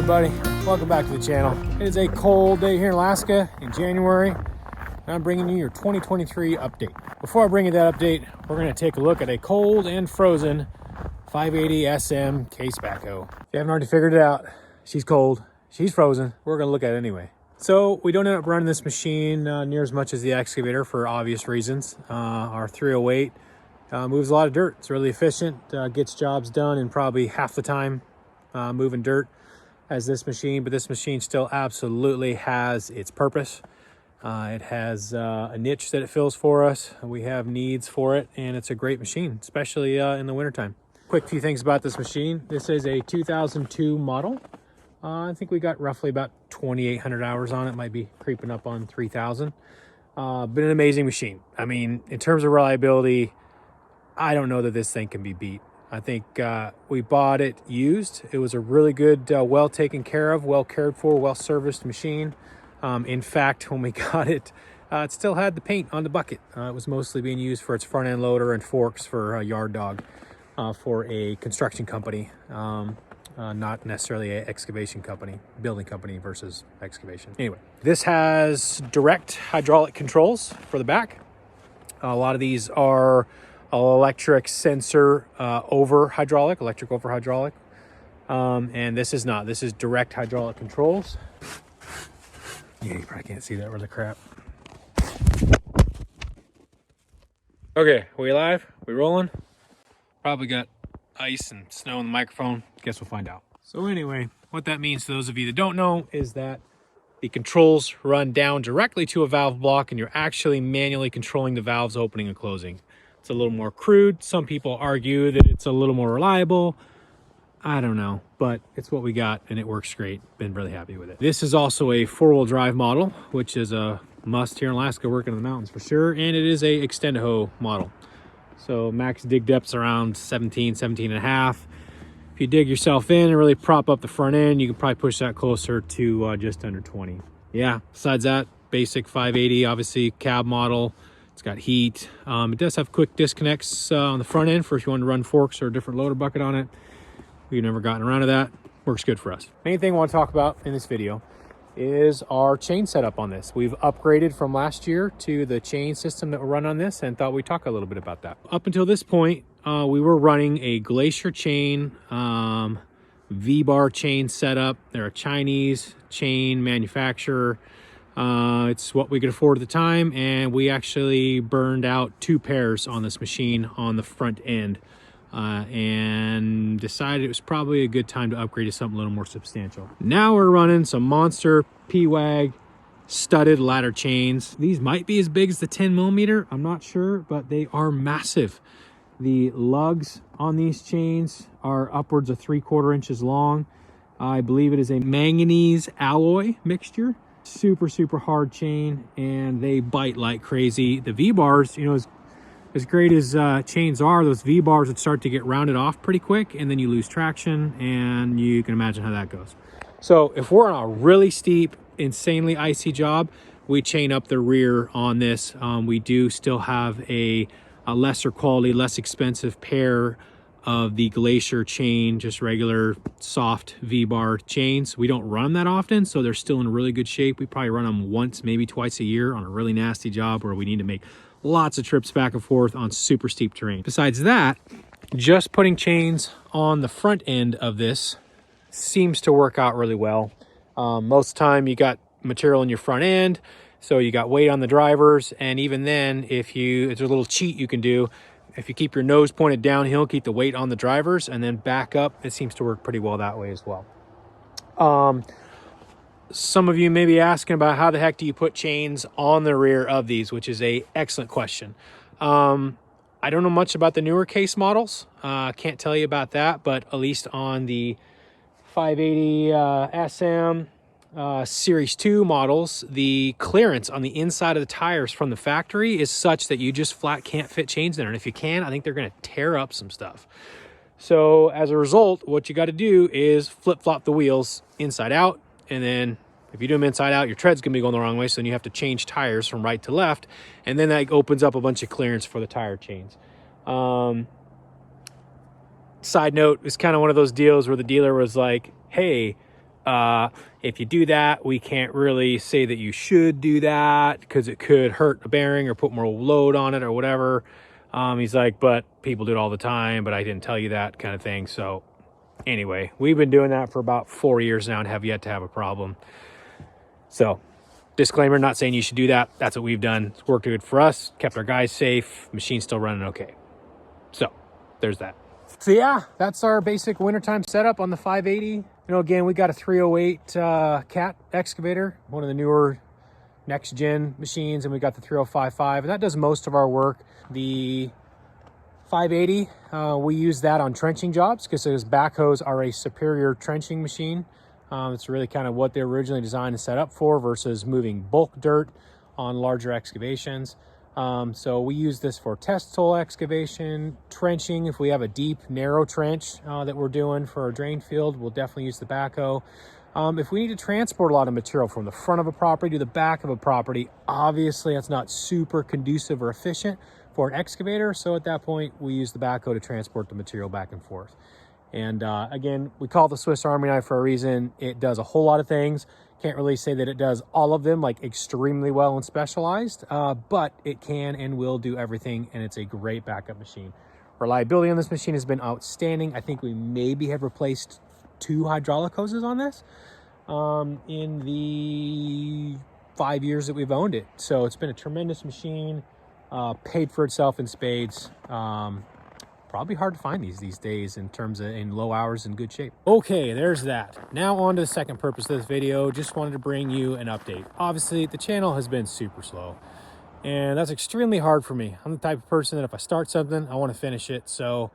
everybody, welcome back to the channel. It is a cold day here in Alaska in January, and I'm bringing you your 2023 update. Before I bring you that update, we're going to take a look at a cold and frozen 580 SM case backhoe. If you haven't already figured it out, she's cold, she's frozen, we're going to look at it anyway. So we don't end up running this machine near as much as the excavator for obvious reasons. Our 308 moves a lot of dirt. It's really efficient, gets jobs done in probably half the time moving dirt as this machine, but this machine still absolutely has its purpose. It has a niche that it fills for us. We have needs for it, and it's a great machine, especially in the wintertime. Quick few things about this machine. This is a 2002 model. I think we got roughly about 2,800 hours on it. Might be creeping up on 3,000. But an amazing machine. I mean, in terms of reliability, I don't know that this thing can be beat. I think we bought it used. It was a really good, well taken care of, well cared for, well serviced machine. In fact, when we got it, it still had the paint on the bucket. It was mostly being used for its front end loader and forks for a yard dog for a construction company, not necessarily an excavation company, building company versus excavation. Anyway, this has direct hydraulic controls for the back. A lot of these are electric sensor over hydraulic, electric over hydraulic. And this is not. This is direct hydraulic controls. Yeah, you probably can't see that really crap. Okay, we live? We rolling? Probably got ice and snow in the microphone. Guess we'll find out. So anyway, what that means to those of you that don't know is that the controls run down directly to a valve block, and you're actually manually controlling the valves opening and closing. It's a little more crude. Some people argue that it's a little more reliable. I don't know, but it's what we got and it works great. Been really happy with it. This is also a four-wheel drive model, which is a must here in Alaska, working in the mountains for sure. And it is a extend-hoe model. So max dig depth's around 17 and a half. If you dig yourself in and really prop up the front end, you can probably push that closer to just under 20. Yeah, besides that, basic 580, obviously cab model. It's got heat. It does have quick disconnects on the front end for if you want to run forks or a different loader bucket on it. We've never gotten around to that. Works good for us. Main thing I want to talk about in this video is our chain setup on this. We've upgraded from last year to the chain system that we're running on this, and thought we'd talk a little bit about that. Up until this point, we were running a Glacier chain, V-bar chain setup. They're a Chinese chain manufacturer. It's what we could afford at the time, and we actually burned out 2 pairs on this machine on the front end, and decided it was probably a good time to upgrade to something a little more substantial. Now we're running some monster P-Wag studded ladder chains. These might be as big as the 10 millimeter, I'm not sure, but they are massive. The lugs on these chains are upwards of 3/4 inches long. I believe it is a manganese alloy mixture. Super hard chain, and they bite like crazy. The V-bars, you know, as great as chains are, those V-bars would start to get rounded off pretty quick, and then you lose traction, and you can imagine how that goes. So if we're on a really steep, insanely icy job, we chain up the rear on this. We do still have a lesser quality, less expensive pair of the Glacier chain, just regular soft V-bar chains. We don't run them that often, so they're still in really good shape. We probably run them once, maybe twice a year on a really nasty job where we need to make lots of trips back and forth on super steep terrain. Besides that, just putting chains on the front end of this seems to work out really well. Most of the time you got material in your front end, so you got weight on the drivers, and even then, it's a little cheat you can do. If you keep your nose pointed downhill, keep the weight on the drivers, and then back up, it seems to work pretty well that way as well. Some of you may be asking about how the heck do you put chains on the rear of these, which is a excellent question. I don't know much about the newer case models. Can't tell you about that, but at least on the 580 SM Series 2 models, the clearance on the inside of the tires from the factory is such that you just flat can't fit chains in there. And if you can, I think they're going to tear up some stuff. So as a result, what you got to do is flip-flop the wheels inside out, and then if you do them inside out, your tread's going to be going the wrong way, so then you have to change tires from right to left, and then that opens up a bunch of clearance for the tire chains. Side note, it's kind of one of those deals where the dealer was like, hey, If you do that, we can't really say that you should do that because it could hurt a bearing or put more load on it or whatever. He's like, but people do it all the time, but I didn't tell you that kind of thing. So anyway, we've been doing that for about 4 years now and have yet to have a problem. So disclaimer, not saying you should do that. That's what we've done. It's worked good for us, kept our guys safe, machine's still running okay. So there's that. So yeah, that's our basic wintertime setup on the 580. You know, again, we got a 308 Cat excavator, one of the newer next gen machines, and we got the 3055, and that does most of our work. The 580, we use that on trenching jobs because those backhoes are a superior trenching machine. It's really kind of what they're originally designed and set up for versus moving bulk dirt on larger excavations. So we use this for test hole excavation, trenching. If we have a deep, narrow trench that we're doing for a drain field, we'll definitely use the backhoe. If we need to transport a lot of material from the front of a property to the back of a property, obviously that's not super conducive or efficient for an excavator. So at that point, we use the backhoe to transport the material back and forth. And again, we call it the Swiss Army knife for a reason. It does a whole lot of things. Can't really say that it does all of them like extremely well and specialized, but it can and will do everything, and it's a great backup machine. Reliability on this machine has been outstanding. I think we maybe have replaced 2 hydraulic hoses on this in the 5 years that we've owned it. So it's been a tremendous machine, paid for itself in spades. Probably hard to find these days in terms of in low hours in good shape. Okay, there's that. Now on to the second purpose of this video. Just wanted to bring you an update. Obviously, the channel has been super slow, and that's extremely hard for me. I'm the type of person that if I start something, I want to finish it. So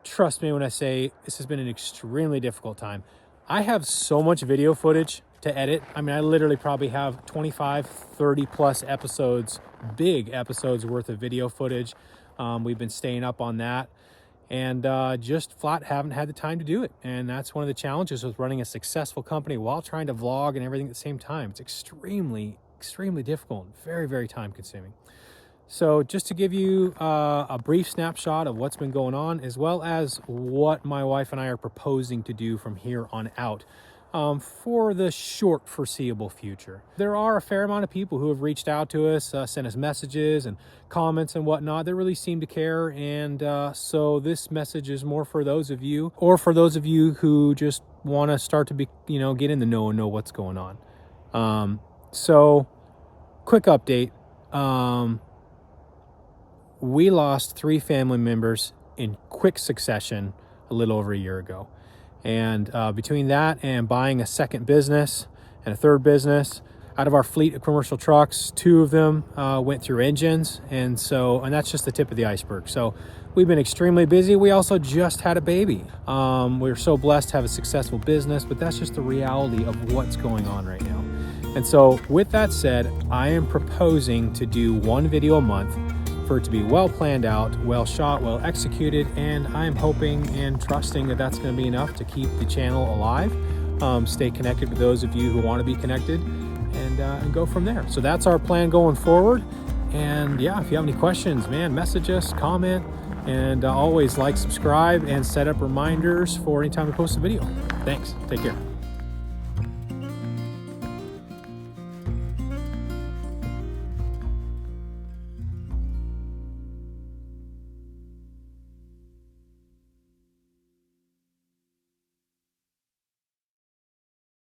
trust me when I say this has been an extremely difficult time. I have so much video footage to edit. I mean, I literally probably have 25, 30 plus episodes, big episodes worth of video footage. We've been staying up on that and just flat haven't had the time to do it. And that's one of the challenges with running a successful company while trying to vlog and everything at the same time. It's extremely difficult, very, very time consuming. So just to give you a brief snapshot of what's been going on, as well as what my wife and I are proposing to do from here on out for the short foreseeable future. There are a fair amount of people who have reached out to us, sent us messages and comments and whatnot. They really seem to care, and so this message is more for those of you, or for those of you who just want to start to be, get in the know and know what's going on. So quick update. We lost 3 family members in quick succession a little over a year ago. And between that and buying a second business and a third business, out of our fleet of commercial trucks, 2 of them went through engines. And that's just the tip of the iceberg. So we've been extremely busy. We also just had a baby. We're so blessed to have a successful business, but that's just the reality of what's going on right now. And so with that said, I am proposing to do 1 video a month, for it to be well planned out, well shot, well executed, and I'm hoping and trusting that that's going to be enough to keep the channel alive, stay connected with those of you who want to be connected, and go from there. So that's our plan going forward. And yeah, if you have any questions, man, message us, comment, and always like, subscribe, and set up reminders for anytime we post a video. Thanks. Take care.